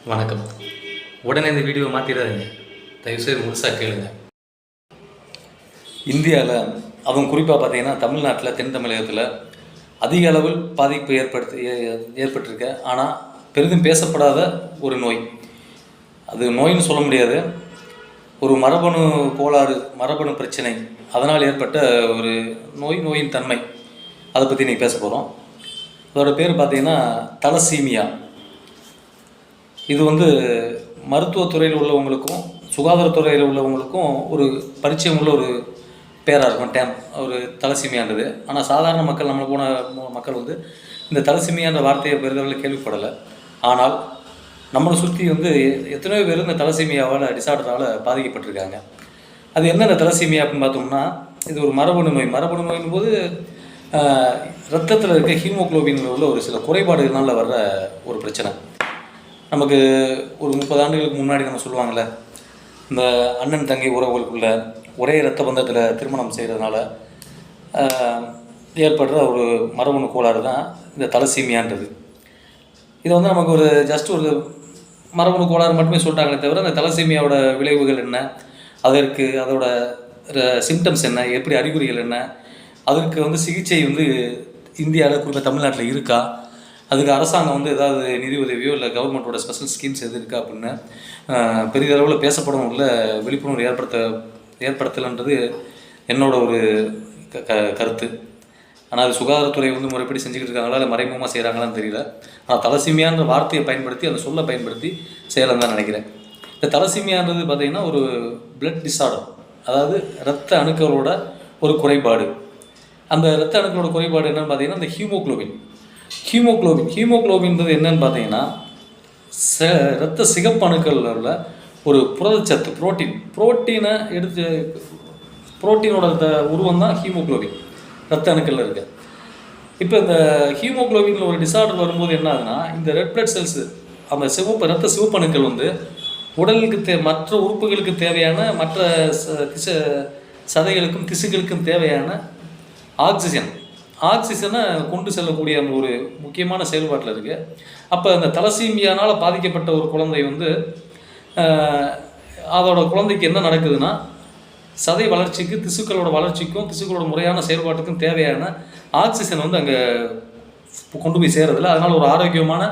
வணக்கம். உடனே இந்த வீடியோவை மாற்றிடாதீங்க. தயவுசெய்து முழுசாக கேளுங்க. இந்தியாவில் அதுவும் குறிப்பாக பார்த்தீங்கன்னா தமிழ்நாட்டில், தென் தமிழகத்தில் அதிக அளவில் பாதிப்பு ஏற்பட்டிருக்க, ஆனால் பெரிதும் பேசப்படாத ஒரு நோய். அது நோயின்னு சொல்ல முடியாது, ஒரு மரபணு கோளாறு, மரபணு பிரச்சனை, அதனால் ஏற்பட்ட ஒரு நோயின் தன்மை. அதை பற்றி இன்றைக்கி பேச போகிறோம். அதோட பேர் பார்த்திங்கன்னா தலசீமியா. இது மருத்துவத்துறையில் உள்ளவங்களுக்கும் சுகாதாரத்துறையில் உள்ளவங்களுக்கும் ஒரு பரிச்சயம் உள்ள ஒரு பேராக இருக்கும், ஒரு தலசீமியான்றது. ஆனால் சாதாரண மக்கள், நம்மளை போன மக்கள் இந்த தலசீமியான்ற வார்த்தையை பெரிதளவில் கேள்விப்படலை. ஆனால் நம்மளை சுற்றி எத்தனையோ பேர் இந்த தலசீமியாவால், டிசார்டரால் பாதிக்கப்பட்டிருக்காங்க. அது என்னென்ன தலசீமியா அப்படின்னு பார்த்தோம்னா, இது ஒரு மரபணு நோய். மரபணு நோயின் போது ரத்தத்தில் இருக்க ஹீமோக்ளோபினில் உள்ள ஒரு சில குறைபாடுகள்னால வர்ற ஒரு பிரச்சனை. நமக்கு ஒரு 30 ஆண்டுகளுக்கு முன்னாடி நம்ம சொல்லுவாங்கள்ல, இந்த அண்ணன் தங்கை உறவுகளுக்குள்ள ஒரே இரத்த பந்தத்தில் திருமணம் செய்கிறதுனால ஏற்படுற ஒரு மரபணு கோளாறு தான் இந்த தலசீமியான்றது. இது நமக்கு ஒரு ஜஸ்ட் ஒரு மரபணு கோளாறு மட்டுமே சொல்லிட்டாங்களே தவிர, அந்த தலசீமியாவோட விளைவுகள் என்ன, அதோட சிம்டம்ஸ் என்ன, எப்படி அறிகுறிகள் என்ன, அதற்கு சிகிச்சை இந்தியாவில் குறிப்பாக தமிழ்நாட்டில் இருக்கா, அதுக்கு அரசாங்கம் ஏதாவது நிதி உதவியோ இல்லை கவர்மெண்ட்டோட ஸ்பெஷல் ஸ்கீம்ஸ் எது இருக்கா அப்படின்னு பெரிய அளவில் பேசப்படும், உள்ள விழிப்புணர்வு ஏற்படுத்தலைன்றது என்னோட ஒரு கருத்து. ஆனால் அது சுகாதாரத்துறை முறைப்படி செஞ்சுக்கிட்டு இருக்காங்களா இல்லை மறைமுகமாக செய்கிறாங்களான்னு தெரியல. ஆனால் தலசீமியான்ற வார்த்தையை பயன்படுத்தி, அந்த சொல்லை பயன்படுத்தி செய்யலாம் தான் நினைக்கிறேன். இந்த தலசீமியான்றது பார்த்திங்கன்னா ஒரு பிளட் டிஸார்டர், அதாவது இரத்த அணுக்களோட ஒரு குறைபாடு. அந்த இரத்த அணுக்களோட குறைபாடு என்னென்னு பார்த்தீங்கன்னா இந்த ஹீமோக்ளோபின்றது என்னன்னு பார்த்தீங்கன்னா இரத்த சிகப்பு அணுக்களில் உள்ள ஒரு புரதச்சத்து, புரோட்டீனை எடுத்து, புரோட்டீனோட உருவம் தான் ஹீமோக்ளோபின் இரத்த அணுக்களில் இருக்குது. இப்போ இந்த ஹீமோக்ளோபினில் ஒரு டிசார்டர் வரும்போது என்ன ஆகுதுன்னா, இந்த ரெட் பிளட் செல்ஸு, அந்த இரத்த சிவப்பு அணுக்கள் உடலுக்கு மற்ற உறுப்புகளுக்கு தேவையான, மற்ற சதைகளுக்கும் திசுகளுக்கும் தேவையான ஆக்சிஜனை கொண்டு செல்லக்கூடிய அந்த ஒரு முக்கியமான செயல்பாட்டில் இருக்குது. அப்போ அந்த தலசீமியானால் பாதிக்கப்பட்ட ஒரு குழந்தை அதோட குழந்தைக்கு என்ன நடக்குதுன்னா, சதை வளர்ச்சிக்கு, திசுக்களோட வளர்ச்சிக்கும், திசுக்களோட முறையான செயல்பாட்டுக்கும் தேவையான ஆக்சிஜன் அங்கே கொண்டு போய் சேரதில்லை. அதனால் ஒரு ஆரோக்கியமான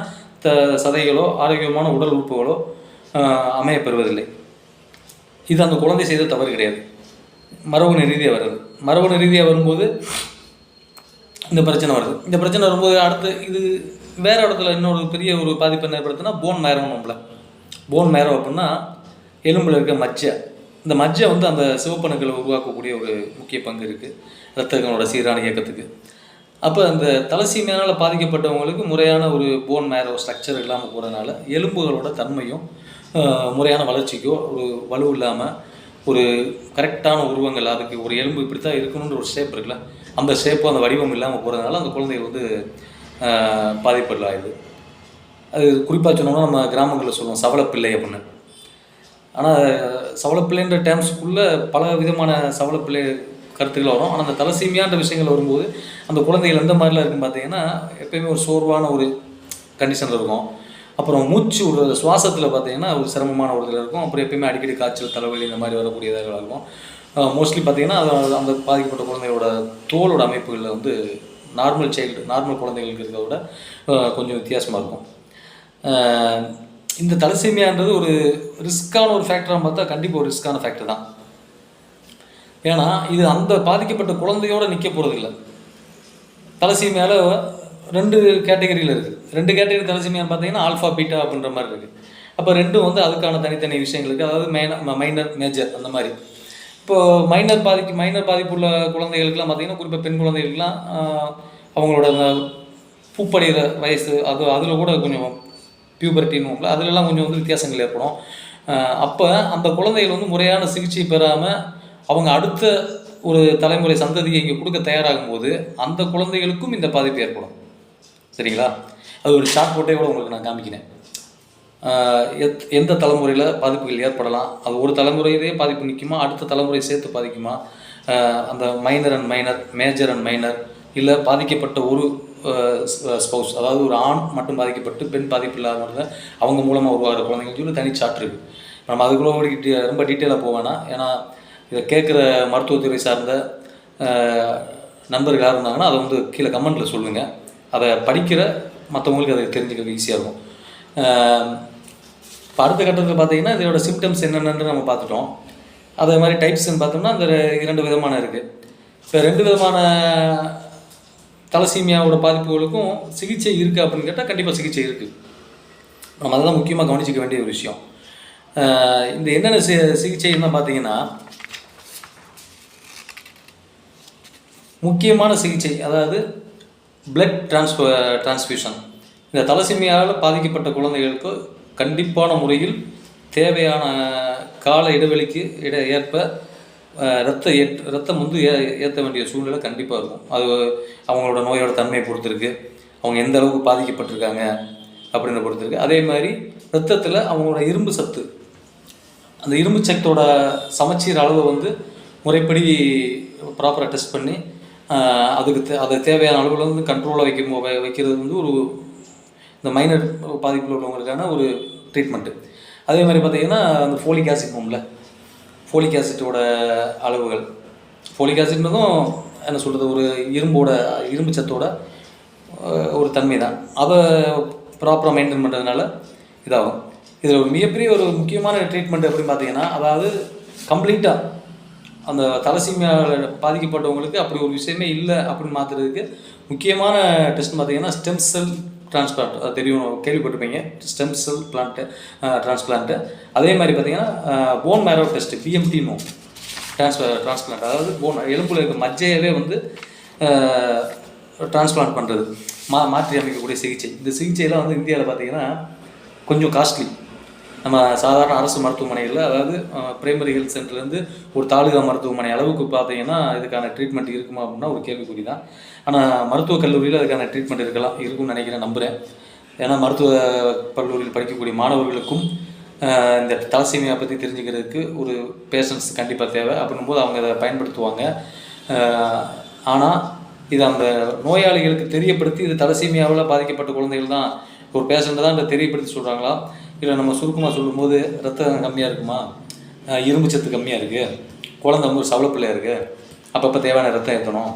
சதைகளோ ஆரோக்கியமான உடல் உறுப்புகளோ அமையப்பெறுவதில்லை. இது அந்த குழந்தை செய்த தவறு கிடையாது, மரபணு ரீதியாக வருது. மரபணு ரீதியாக வரும்போது இந்த பிரச்சனை வருது. இந்த பிரச்சனை வரும்போது அடுத்து இது வேறு இடத்துல இன்னொரு பெரிய ஒரு பாதிப்பு என்ன ஏற்படுத்துனா, போன் மேரோ அப்படின்னா எலும்பில் இருக்க மஜ்ஜை. இந்த மஜ்ஜை அந்த சிவப்பணுக்களை உருவாக்கக்கூடிய ஒரு முக்கிய பங்கு இருக்குது இரத்தங்களோட சீரான இயக்கத்துக்கு. அப்போ அந்த தலசீமியானால் பாதிக்கப்பட்டவங்களுக்கு முறையான ஒரு போன் மேரோ ஸ்ட்ரக்சர் இல்லாமல் போகிறதுனால எலும்புகளோட தன்மையும் முறையான வளர்ச்சிக்கோ ஒரு வலு இல்லாமல், ஒரு கரெக்டான உருவங்கள், அதுக்கு ஒரு எலும்பு இப்படி தான் இருக்கணுன்ற ஒரு ஷேப் இருக்குல்ல, அந்த ஷேப்பும் அந்த வடிவம் இல்லாமல் போகிறதுனால அந்த குழந்தைகள் பாதிப்படையுது. அது குறிப்பாக சொன்னோம்னா நம்ம கிராமங்களில் சொல்லுவோம் சவளப்பிள்ளை அப்படின்னு. ஆனால் சவளப்பிள்ளைன்ற டேர்ம்ஸுக்குள்ளே பல விதமான சவளப்பிள்ளை கருத்துக்கள் வரும். ஆனால் அந்த தலசீமியான்ற விஷயங்கள் வரும்போது அந்த குழந்தைகள் எந்த மாதிரிலாம் இருக்குன்னு பார்த்தீங்கன்னா, எப்போயுமே ஒரு சோர்வான ஒரு கண்டிஷனில் இருக்கும். அப்புறம் மூச்சு விடுறது, சுவாசத்தில் பார்த்தீங்கன்னா ஒரு சிரமமான ஒரு இதில் இருக்கும். அப்புறம் எப்பயுமே அடிக்கடி காய்ச்சல், தலைவலி இந்த மாதிரி வரக்கூடியதாக இருக்கும். மோஸ்ட்லி பார்த்திங்கன்னா அந்த பாதிக்கப்பட்ட குழந்தையோட தோலோட அமைப்புகளில் நார்மல் குழந்தைகளுக்கு இருக்கிறத விட கொஞ்சம் வித்தியாசமாக இருக்கும். இந்த தலசீமியான்றது ஒரு ரிஸ்க்கான ஒரு ஃபேக்டராக பார்த்தா கண்டிப்பாக ஒரு ரிஸ்க்கான ஃபேக்டர் தான். ஏன்னா இது அந்த பாதிக்கப்பட்ட குழந்தையோடு நிற்க போகிறதில்ல. தலசீமியாவில் 2 கேட்டகரியில் இருக்குது. 2 கேட்டகரி தலசீமியான்னு பார்த்தீங்கன்னா ஆல்ஃபா பீட்டா அப்படின்ற மாதிரி இருக்குது. அப்போ ரெண்டும் அதுக்கான தனித்தனி விஷயங்கள் இருக்குது. அதாவது மைனர், மேஜர் அந்த மாதிரி. இப்போது மைனர் பாதிப்பு உள்ள குழந்தைகளுக்கெல்லாம் பார்த்திங்கன்னா, குறிப்பாக பெண் குழந்தைகளுக்கெல்லாம் அவங்களோட அந்த பூப்படைகிற வயசு, அதில் கூட கொஞ்சம் பியூபர்ட்டின்னு அதிலெல்லாம் கொஞ்சம் வித்தியாசங்கள் ஏற்படும். அப்போ அந்த குழந்தைகள் முறையான சிகிச்சை பெறாமல் அவங்க அடுத்த ஒரு தலைமுறை சந்ததியை இங்கே கொடுக்க தயாராகும் போது அந்த குழந்தைகளுக்கும் இந்த பாதிப்பு ஏற்படும். சரிங்களா? அது ஒரு ஷார்ட் போட்டே கூட உங்களுக்கு நான் காமிக்கிறேன். எந்த தலைமுறையில் பாதிப்புகள் ஏற்படலாம், அது ஒரு தலைமுறையிலே பாதிப்பு நிற்குமா, அடுத்த தலைமுறை சேர்த்து பாதிக்குமா, அந்த minor and minor, major and minor, இல்லை பாதிக்கப்பட்ட ஒரு ஸ்பௌஸ், அதாவது ஒரு ஆண் மட்டும் பாதிக்கப்பட்டு பெண் பாதிப்பு இல்லாத அவங்க மூலமாக உருவாகிற குழந்தைங்கன்னு சொல்லி தனி சார்ட் இருக்குது. நம்ம அதுக்குள்ளே ரொம்ப டீட்டெயிலாக போவேன்னா, ஏன்னா இதை கேட்குற மருத்துவத்துறை சார்ந்த நண்பர்கள் யார் இருந்தாங்கன்னா அதை வந்து கீழே கமெண்ட்டில் சொல்லுங்கள். அதை படிக்கிற மற்றவங்களுக்கு அதை தெரிஞ்சுக்கிறது ஈஸியாக இருக்கும். இப்போ அடுத்த கட்டத்தில் பார்த்தீங்கன்னா இதோட சிம்டம்ஸ் என்னென்னு நம்ம பார்த்துட்டோம். அதே மாதிரி டைப்ஸ்ன்னு பார்த்தோம்னா அந்த 2 விதமான இருக்குது. இப்போ 2 விதமான தலசீமியாவோட பாதிப்புகளுக்கும் சிகிச்சை இருக்குது அப்படின்னு கேட்டால் கண்டிப்பாக சிகிச்சை இருக்குது. நம்ம அதை தான் முக்கியமாக கவனிச்சிக்க வேண்டிய ஒரு விஷயம். இந்த என்னென்ன சிகிச்சைன்னு பார்த்தீங்கன்னா, முக்கியமான சிகிச்சை அதாவது பிளட் டிரான்ஸ்ஃபியூஷன். இந்த தலசீமியாவில் பாதிக்கப்பட்ட குழந்தைகளுக்கு கண்டிப்பான முறையில் தேவையான கால இடைவெளிக்கு ஏற்ப ரத்தம் வந்து ஏற்ற வேண்டிய சூழ்நிலை கண்டிப்பாக இருக்கும். அது அவங்களோட நோயோட தன்மையை பொறுத்திருக்கு, அவங்க எந்த அளவுக்கு பாதிக்கப்பட்டிருக்காங்க அப்படின்னு பொறுத்திருக்கு. அதே மாதிரி ரத்தத்தில் அவங்களோட இரும்பு சத்து, அந்த இரும்பு சத்தோட சமச்சீர் அளவை வந்து முறைப்படி ப்ராப்பராக டெஸ்ட் பண்ணி அதை தேவையான அளவில் வந்து கண்ட்ரோலாக வைக்கிறது வந்து ஒரு இந்த மைனர் பாதிப்பில் உள்ளவங்களுக்கான ஒரு ட்ரீட்மெண்ட்டு. அதே மாதிரி பார்த்திங்கன்னா அந்த ஃபோலிக் ஆசிட் போம்ல, ஃபோலிக் ஆசிட்டோட அளவுகள், ஃபோலிக் ஆசிட்னதும் என்ன சொல்கிறது ஒரு இரும்பு சத்தோட ஒரு தன்மை தான். அதை ப்ராப்பராக மெயின்டைன் பண்ணுறதுனால இதாகும். இதில் ஒரு மிகப்பெரிய ஒரு முக்கியமான ட்ரீட்மெண்ட் அப்படின்னு பார்த்தீங்கன்னா, அதாவது கம்ப்ளீட்டாக அந்த தலசீமியாவில் பாதிக்கப்பட்டவங்களுக்கு அப்படி ஒரு விஷயமே இல்லை அப்படின்னு மாற்றுறதுக்கு முக்கியமான டெஸ்ட் பார்த்தீங்கன்னா ஸ்டெம் செல் டிரான்ஸ்பிளான்ட். அது தெரியும், கேள்விப்பட்டிருப்பீங்க, ஸ்டெம் செல் டிரான்ஸ்பிளான்ட்டு. அதே மாதிரி பார்த்தீங்கன்னா போன் மேரோ டெஸ்ட், பிஎம்டினோ டிரான்ஸ்பிளான்ட், அதாவது போன் எலும்புல இருக்க மஜ்ஜையவே வந்து டிரான்ஸ்பிளான்ட் பண்ணுறது, மாற்றி அமைக்கக்கூடிய சிகிச்சை. இந்த சிகிச்சையெல்லாம் வந்து இந்தியாவில் பார்த்தீங்கன்னா கொஞ்சம் காஸ்ட்லி. நம்ம சாதாரண அரசு மருத்துவமனைகளில், அதாவது பிரைமரி ஹெல்த் சென்டர்லேருந்து ஒரு தாலுகா மருத்துவமனை அளவுக்கு பார்த்தீங்கன்னா இதுக்கான ட்ரீட்மெண்ட் இருக்குமா அப்படின்னா ஒரு கேள்விக்குறி தான். ஆனால் மருத்துவக் கல்லூரியில் அதுக்கான ட்ரீட்மெண்ட் இருக்கும்னு நினைக்கிறேன், நம்புகிறேன். ஏன்னா மருத்துவ கல்லூரியில் படிக்கக்கூடிய மாணவர்களுக்கும் இந்த தலசீமியா பற்றி தெரிஞ்சுக்கிறதுக்கு ஒரு பேஷன்ஸ் கண்டிப்பாக தேவை. அப்படின்போது அவங்க அதை பயன்படுத்துவாங்க. ஆனால் இது அந்த நோயாளிகளுக்கு தெரியப்படுத்தி இது தலசீமியாவில் பாதிக்கப்பட்ட குழந்தைகள் தான், ஒரு பேஷண்ட்டை தான் இதை தெரியப்படுத்தி சொல்கிறாங்களா, இல்லை நம்ம சுருக்கமாக சொல்லும்போது ரத்தம் கம்மியாக இருக்குமா, இரும்பு சத்து கம்மியாக இருக்குது, குழந்தை வந்து ஒரு சவளப்பிள்ளையாக இருக்குது, அப்பப்போ தேவையான ரத்தம் ஏற்றணும்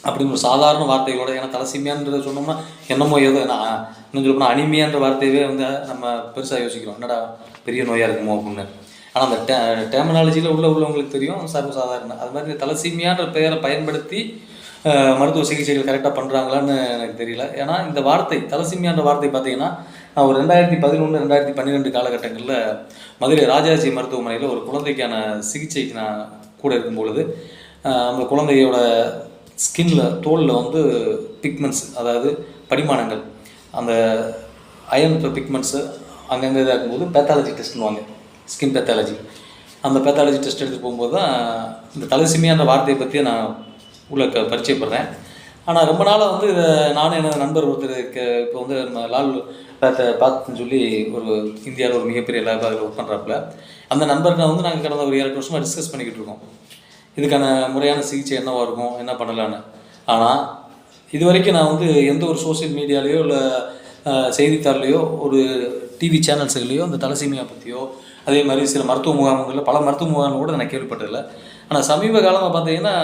அப்படின்னு ஒரு சாதாரண வார்த்தைகளோட, ஏன்னா தலசீமியான்றதை சொன்னோம்னா என்னமோ ஏதோ இன்னும் சொல்லப்போனால் அனிமியான்ற வார்த்தையவே வந்து நம்ம பெருசாக யோசிக்கிறோம், என்னடா பெரிய நோயாக இருக்குமோ அப்படின்னு. ஆனால் அந்த டெர்மினாலஜியில் உள்ளவங்களுக்கு தெரியும் சர்வசாதாரண. அது மாதிரி தலசீமியான்ற பெயரை பயன்படுத்தி மருத்துவ சிகிச்சைகள் கரெக்டாக பண்ணுறாங்களான்னு எனக்கு தெரியல. ஏன்னா இந்த வார்த்தை தலசீமியான்ற வார்த்தை பார்த்தீங்கன்னா, நான் ஒரு 2011 2012 காலகட்டங்களில் மதுரை ராஜாஜி மருத்துவமனையில் ஒரு குழந்தைக்கான சிகிச்சைக்கு நான் கூட இருக்கும்பொழுது அந்த குழந்தையோட தோலில் வந்து பிக்மெண்ட்ஸ், அதாவது படிமானங்கள், அந்த அயன் பிக்மெண்ட்ஸு அங்கங்கே இதாகும்போது பேத்தாலஜி டெஸ்ட்னுவாங்க, ஸ்கின் பேத்தாலஜி. அந்த பேத்தாலஜி டெஸ்ட் எடுத்து போகும்போது தான் இந்த தலசீமியான்ற வார்த்தையை பற்றி நான் உள்ள பரிச்சயப்படுறேன். ஆனால் ரொம்ப நாளாக வந்து இதை நானும் எனது நண்பர் ஒருத்தருக்கு இப்போ வந்து நம்ம லால் பார்த்துன்னு சொல்லி ஒரு இந்தியாவில் ஒரு மிகப்பெரிய லேப் அதில் ஒர்க் பண்ணுறாப்புல, அந்த நண்பர்கிட்ட வந்து நாங்கள் கடந்த ஒரு 7 வருஷமாக டிஸ்கஸ் பண்ணிக்கிட்டு இருக்கோம் இதுக்கான முறையான சிகிச்சை என்னவாக இருக்கும், என்ன பண்ணலான்னு. ஆனால் இது வரைக்கும் நான் வந்து எந்த ஒரு சோசியல் மீடியாலேயோ இல்லை செய்தித்தாள்லேயோ ஒரு டிவி சேனல்ஸுகளையோ அந்த தலசீமியா பற்றியோ, அதே மாதிரி சில மருத்துவ முகாம்களில் பல மருத்துவ முகாம்கள் கூட நான் கேள்விப்பட்டதில்லை. ஆனால் சமீப காலமாக பார்த்தீங்கன்னா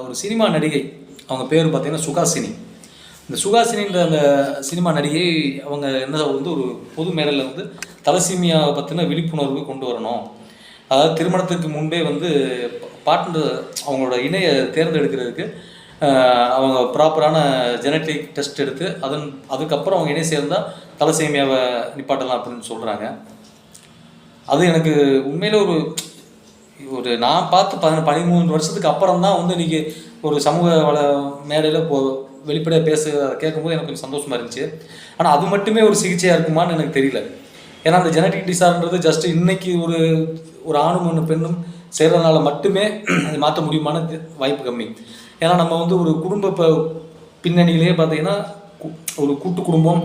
ஒரு சினிமா நடிகை, அவங்க பேர் பார்த்தீங்கன்னா சுகாசினி. இந்த சுகாசினின்ற அந்த சினிமா நடிகை அவங்க என்ன வந்து ஒரு பொது மேடையில் வந்து தலசீமியாவை பற்றின விழிப்புணர்வு கொண்டு வரணும், அதாவது திருமணத்துக்கு முன்பே வந்து பார்ட்னர் அவங்களோட இணையை தேர்ந்தெடுக்கிறதுக்கு அவங்க ப்ராப்பரான ஜெனட்டிக் டெஸ்ட் எடுத்து அதுக்கப்புறம் அவங்க இணை சேர்ந்தால் தலசீமியாவை நிப்பாட்டலாம் அப்படின்னு சொல்கிறாங்க. அது எனக்கு உண்மையில் ஒரு நான் பார்த்து 13 வருஷத்துக்கு அப்புறம் தான் வந்து இன்றைக்கி ஒரு சமூக மேடையில் வெளிப்படையாக கேட்கும்போது எனக்கு கொஞ்சம் சந்தோஷமாக இருந்துச்சு. ஆனால் அது மட்டுமே ஒரு சிகிச்சையாக இருக்குமான்னு எனக்கு தெரியல. ஏன்னா அந்த ஜெனட்டிக் டிசார்டர்ன்றது ஜஸ்ட்டு இன்றைக்கி ஒரு ஆணும் ஒன்று பெண்ணும் செய்கிறதுனால மட்டுமே அது மாற்ற முடியுமான வாய்ப்பு கம்மி. ஏன்னா நம்ம வந்து ஒரு குடும்ப பின்னணியிலே பார்த்திங்கன்னா ஒரு கூட்டு குடும்பம்,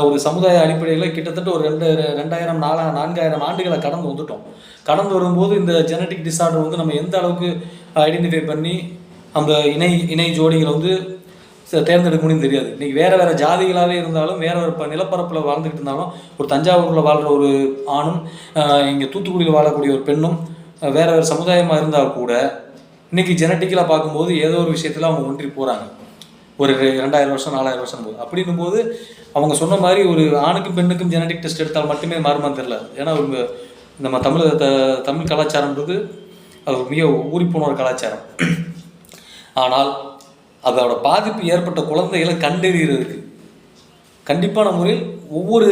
ஒரு சமுதாய அடிப்படையில் கிட்டத்தட்ட ஒரு 4000 ஆண்டுகளை கடந்து வரும்போது இந்த ஜெனட்டிக் டிசார்டர் வந்து நம்ம எந்த அளவுக்கு ஐடென்டிஃபை பண்ணி அந்த இணை ஜோடிகளை வந்து தேர்ந்தெடுக்க முடியும்னு தெரியாது. இன்றைக்கி வேறு ஜாதிகளாகவே இருந்தாலும், வேறு ஒரு நிலப்பரப்பில் வாழ்ந்துக்கிட்டு இருந்தாலும், ஒரு தஞ்சாவூரில் வாழ்கிற ஒரு ஆணும் இங்கே தூத்துக்குடியில் வாழக்கூடிய ஒரு பெண்ணும் வேறு சமுதாயமாக இருந்தால் கூட இன்றைக்கி ஜெனட்டிக்கலாக பார்க்கும்போது ஏதோ ஒரு விஷயத்தில் அவங்க ஒன்றி போகிறாங்க. ஒரு 2000 வருஷம் 4000 வருஷம் போது அப்படின்னும் போது அவங்க சொன்ன மாதிரி ஒரு ஆணுக்கும் பெண்ணுக்கும் ஜெனட்டிக் டெஸ்ட் எடுத்தால் மட்டுமே மாறுமான்னு தெரியல. ஏன்னா நம்ம தமிழ் கலாச்சாரம்ன்றது அது மிக ஊறிப்போன ஒரு கலாச்சாரம். ஆனால் அதோட பாதிப்பு ஏற்பட்ட குழந்தைகளை கண்டறிகிறதுக்கு கண்டிப்பான முறையில் ஒவ்வொரு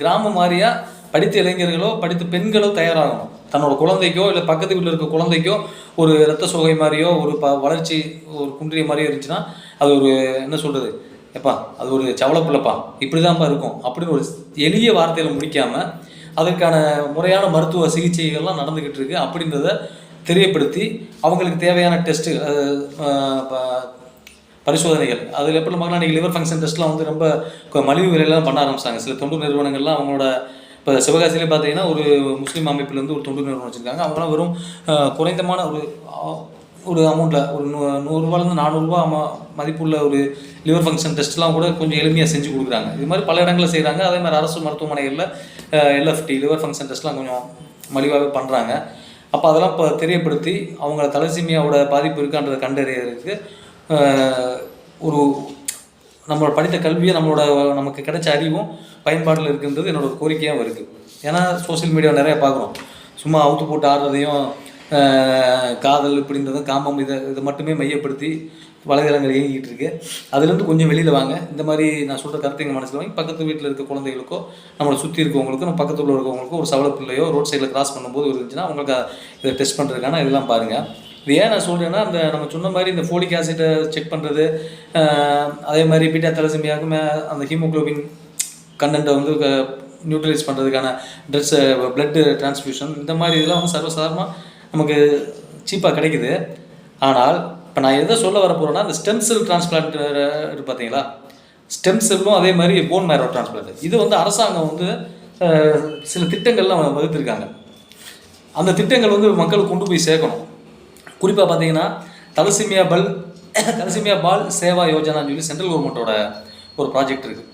கிராமம் வாரியாக படித்த இளைஞர்களோ படித்த பெண்களோ தயாராகணும். தன்னோட குழந்தைக்கோ இல்லை பக்கத்து வீட்டில் இருக்க குழந்தைக்கோ ஒரு இரத்த சோகை மாதிரியோ ஒரு வளர்ச்சி ஒரு குன்றிய மாதிரியோ இருந்துச்சுன்னா அது ஒரு என்ன சொல்கிறது, எப்பா அது ஒரு சவளப்பிள்ளப்பா இப்படி தான்ப்பா இருக்கும் அப்படின்னு ஒரு எளிய வார்த்தையில் முடிக்காமல் அதற்கான முறையான மருத்துவ சிகிச்சைகள்லாம் நடந்துக்கிட்டு இருக்குது அப்படின்றத தெரியப்படுத்தி அவங்களுக்கு தேவையான டெஸ்ட்டு பரிசோதனைகள் அதில் எப்படி நமக்கு இன்றைக்கி லிவர் ஃபங்க்ஷன் டெஸ்ட்லாம் வந்து ரொம்ப மலிவு விலையெல்லாம் பண்ண ஆரம்பிச்சாங்க. சில தொண்டு நிறுவனங்கள்லாம் அவங்களோட இப்போ சிவகாசியிலே பார்த்தீங்கன்னா ஒரு முஸ்லீம் அமைப்புலேருந்து ஒரு தொண்டு நிறுவனம் வச்சுருக்காங்க. அவங்களாம் வெறும் குறைந்தமான ஒரு அமௌண்ட்டில் ஒரு 100 ரூபாலேருந்து 400 ரூபா மதிப்புள்ள ஒரு லிவர் ஃபங்க்ஷன் டெஸ்ட்லாம் கூட கொஞ்சம் எளிமையாக செஞ்சு கொடுக்குறாங்க. இது மாதிரி பல இடங்களில் செய்கிறாங்க. அதே மாதிரி அரசு மருத்துவமனைகளில் LFT லிவர் ஃபங்க்ஷன் டெஸ்ட்லாம் கொஞ்சம் மலிவாகவே பண்ணுறாங்க. அப்போ அதெல்லாம் இப்போ தெரியப்படுத்தி அவங்கள தலசீமியாவோட பாதிப்பு இருக்கான்றதை கண்டறியறதுக்கு ஒரு நம்மளோட படித்த கல்வியை நமக்கு கிடைச்ச அறிவும் பயன்பாட்டில் இருக்குன்றது என்னோட கோரிக்கையாகவும் இருக்குது. ஏன்னா சோசியல் மீடியா நிறையா பார்க்குறோம். சும்மா அவுத்து போட்டு ஆடுறதையும் காதல் இப்படின்றதும் காமம் இதை மட்டுமே மையப்படுத்தி வலைதளங்கள் இயங்கிட்டு இருக்கு. அதுலேருந்து கொஞ்சம் வெளியில் வாங்க. இந்த மாதிரி நான் சொல்கிற கருத்தைங்க மனசில் வாங்கி பக்கத்து வீட்டில் இருக்க குழந்தைகளுக்கோ நம்மளை சுற்றி இருக்கவங்களுக்கும் நம்ம பக்கத்தில் இருக்கவங்களுக்கும் ஒரு சவளப்பிள்ளையோ ரோட் சைடில் கிராஸ் பண்ணும்போது இருந்துச்சுன்னா அவங்களுக்கு இதை டெஸ்ட் பண்ணுறதுக்கான இதெல்லாம் பாருங்கள். இது ஏன் நான் சொல்கிறேன்னா நம்ம சொன்ன மாதிரி இந்த ஃபோலிக் ஆசிட்டை செக் பண்ணுறது, அதே மாதிரி பீட்டா தலசீமியாவுக்கும் அந்த ஹீமோக்ளோபின் கண்டென்ட்டை வந்து நியூட்ரலைஸ் பண்ணுறதுக்கான பிளட்டு டிரான்ஸ்ஃபியூஷன் இந்த மாதிரி இதெல்லாம் வந்து சர்வசாதாரணமாக நமக்கு சீப்பாக கிடைக்குது. ஆனால் இப்போ நான் எதை சொல்ல வர போகிறேன்னா இந்த ஸ்டெம் செல் டிரான்ஸ்பிளான்ட் பார்த்தீங்களா, ஸ்டெம் செல்லும் அதே மாதிரி போன் மேரோ டிரான்ஸ்பிளான்ட் இது வந்து அரசாங்கம் வந்து சில திட்டங்கள்லாம் வகுத்திருக்காங்க. அந்த திட்டங்கள் வந்து மக்களுக்கு கொண்டு போய் சேர்க்கணும். குறிப்பாக பார்த்தீங்கன்னா தலசீமியா பால் சேவா யோஜனான்னு சொல்லி சென்ட்ரல் கவர்மெண்ட்டோட ஒரு ப்ராஜெக்ட் இருக்குது.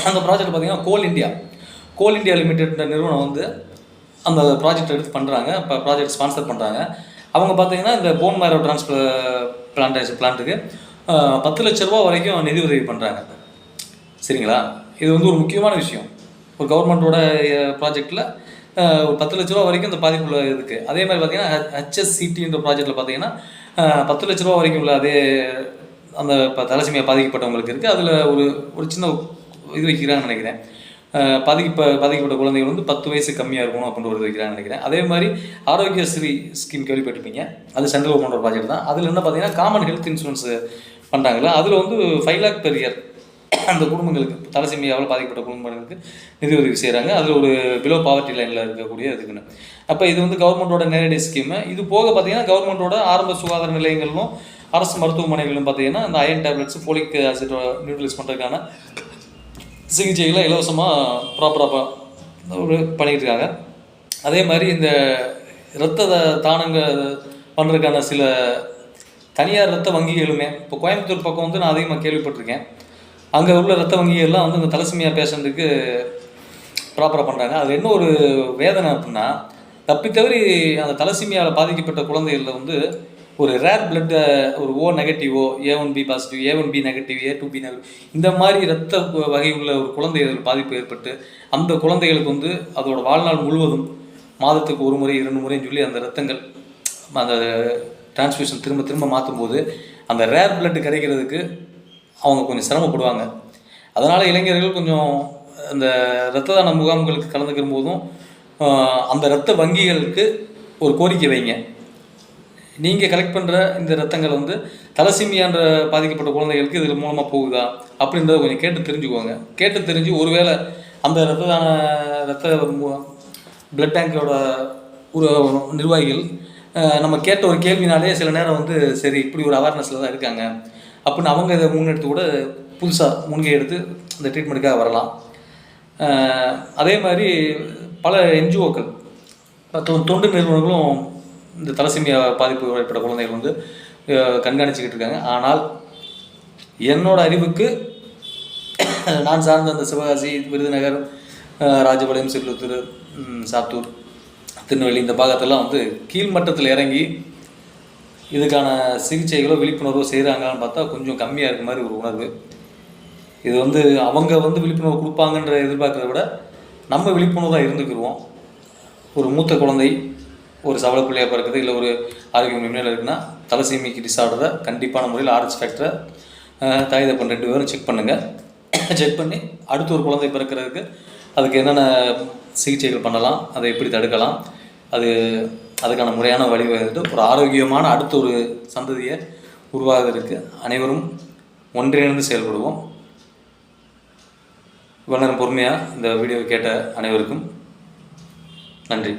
அந்த ப்ராஜெக்ட் பார்த்தீங்கன்னா கோல் இண்டியா லிமிடெட் நிறுவனம் வந்து அந்த ப்ராஜெக்ட் எடுத்து பண்ணுறாங்க. இப்போ ப்ராஜெக்ட் ஸ்பான்சர் பண்ணுறாங்க. அவங்க பார்த்தீங்கன்னா இந்த போன் மேரோ பிளான்ட்டுக்கு 10 லட்ச ரூபா வரைக்கும் நிதி உதவி பண்ணுறாங்க. சரிங்களா, இது வந்து ஒரு முக்கியமான விஷயம். ஒரு கவர்மெண்ட்டோட ப்ராஜெக்டில் ஒரு 10 லட்ச ரூபா வரைக்கும் இந்த பாதிப்புள்ள இருக்குது. அதே மாதிரி பார்த்தீங்கன்னா HSCTன்ற ப்ராஜெக்டில் பார்த்தீங்கன்னா 10 லட்ச ரூபா வரைக்கும் உள்ள அதே அந்த இப்போ தலசீமியா பாதிக்கப்பட்டவங்களுக்கு இருக்குது. அதில் ஒரு சின்ன இது வைக்கிறாங்கன்னு நினைக்கிறேன். பாதிக்கப்பட்ட குழந்தைகள் வந்து 10 வயசு கம்மியாக இருக்கணும் அப்படின்னு ஒரு வைக்கிறாங்கன்னு நினைக்கிறேன். அதே மாதிரி ஆரோக்கியஸ்ரீ ஸ்கீம் கேள்விப்பட்டிருப்பீங்க. அது சென்ட்ரல் கவர்மெண்ட் ப்ராஜெக்ட் தான். அதில் என்ன பார்த்தீங்கன்னா காமன் ஹெல்த் இன்சூரன்ஸ் பண்ணுறாங்களா, அதில் வந்து 5 lakh per year அந்த குடும்பங்களுக்கு தலசீமியாவில் பாதிக்கப்பட்ட குடும்பங்களுக்கு நிதி உதவி செய்கிறாங்க. அதில் ஒரு பிலோ பாவர்ட்டி லைனில் இருக்கக்கூடிய இதுக்குன்னு. அப்போ இது வந்து கவர்மெண்ட்டோட நேரடி ஸ்கீமு. இது போக பார்த்தீங்கன்னா கவர்மெண்ட்டோட ஆரம்ப சுகாதார நிலையங்களும் அரசு மருத்துவமனைகளும் பார்த்தீங்கன்னா இந்த iron tablets folic acid neutralise பண்ணுறதுக்கான சிகிச்சைகளை இலவசமாக ப்ராப்பராக பண்ணிக்கிட்டு இருக்காங்க. அதே மாதிரி இந்த இரத்த தானங்கள் பண்ணுறதுக்கான சில தனியார் இரத்த வங்கிகளுமே இப்போ கோயம்புத்தூர் பக்கம் வந்து நான் அதிகமாக கேள்விப்பட்டிருக்கேன். அங்கே உள்ள இரத்த வங்கிகள்லாம் வந்து இந்த தலசீமியா பேஷண்ட்டுக்கு ப்ராப்பராக பண்ணுறாங்க. அது என்ன ஒரு வேதனை அப்படின்னா, தப்பித்தவறி அந்த தலசீமியாவில் பாதிக்கப்பட்ட குழந்தைகளில் வந்து ஒரு ரேர் பிளட்டை ஒரு O நெகட்டிவோ A1B positive A1B negative A2B negative இந்த மாதிரி இரத்த வகை உள்ள ஒரு குழந்தைகள் பாதிப்பு ஏற்பட்டு அந்த குழந்தைகளுக்கு வந்து அதோட வாழ்நாள் முழுவதும் மாதத்துக்கு 1 முறை 2 முறைன்னு சொல்லி அந்த இரத்தங்கள் அந்த டிரான்ஸ்ஃபியூஷன் திரும்ப மாற்றும் போது அந்த ரேர் பிளட்டு கிடைக்கிறதுக்கு அவங்க கொஞ்சம் சிரமப்படுவாங்க. அதனால் இளைஞர்கள் கொஞ்சம் அந்த இரத்த தான முகாம்களுக்கு கலந்துக்கிற போதும் அந்த இரத்த வங்கிகளுக்கு ஒரு கோரிக்கை வைங்க. நீங்கள் கலெக்ட் பண்ணுற இந்த இரத்தங்கள் வந்து தலசீமியான்ற பாதிக்கப்பட்ட குழந்தைகளுக்கு இதில் மூலமாக போகுதா அப்படின்றத கொஞ்சம் கேட்டு தெரிஞ்சுக்குவாங்க. கேட்டு தெரிஞ்சு ஒருவேளை அந்த இரத்த பிளட் பேங்கோட ஒரு நிர்வாகிகள் நம்ம கேட்ட ஒரு கேள்வினாலே சில நேரம் வந்து சரி இப்படி ஒரு அவேர்னஸில் தான் இருக்காங்க அப்படின்னு அவங்க இதை முன்னெடுத்து கூட புதுசாக முன்கை எடுத்து அந்த ட்ரீட்மெண்ட்டுக்காக வரலாம். அதே மாதிரி பல NGOக்கள் தொண்டு நிறுவனங்களும் இந்த தலசீமியா பாதிப்பு ஏற்பட்ட குழந்தைகள் வந்து கண்காணிச்சிக்கிட்டு இருக்காங்க. ஆனால் என்னோட அறிவுக்கு நான் சார்ந்த அந்த சிவகாசி, விருதுநகர், ராஜபாளையம், சிறுவத்தூர், சாத்தூர், திருநெல்வேலி இந்த பாகத்தெல்லாம் வந்து கீழ்மட்டத்தில் இறங்கி இதுக்கான சிகிச்சைகளோ விழிப்புணர்வோ செய்கிறாங்களான்னு பார்த்தா கொஞ்சம் கம்மியாக இருக்க மாதிரி ஒரு உணர்வு. இது வந்து அவங்க வந்து விழிப்புணர்வு கொடுப்பாங்கன்ற எதிர்பார்க்கறத விட நம்ம விழிப்புணர்வாக இருந்துக்கிடுவோம். ஒரு மூத்த குழந்தை ஒரு சவளப்பிள்ளையாக பிறக்குது, இல்லை ஒரு ஆரோக்கியம் நிலையில் இருக்குன்னா தலசீமிக்கு டிஸார்டரை கண்டிப்பான முறையில் ஆர்எச் ஃபேக்டரை தாய் தப்பன் 2 பேரும் செக் பண்ணுங்கள். செக் பண்ணி அடுத்து ஒரு குழந்தை பிறக்கிறதுக்கு அதுக்கு என்னென்ன சிகிச்சைகள் பண்ணலாம், அதை எப்படி தடுக்கலாம், அதுக்கான முறையான வழிவகுத்து ஒரு ஆரோக்கியமான அடுத்த ஒரு சந்ததியை உருவாகுவதற்கு அனைவரும் ஒன்றிணைந்து செயல்படுவோம். இவ்வளோ நேரம் பொறுமையாக இந்த வீடியோவை கேட்ட அனைவருக்கும் நன்றி.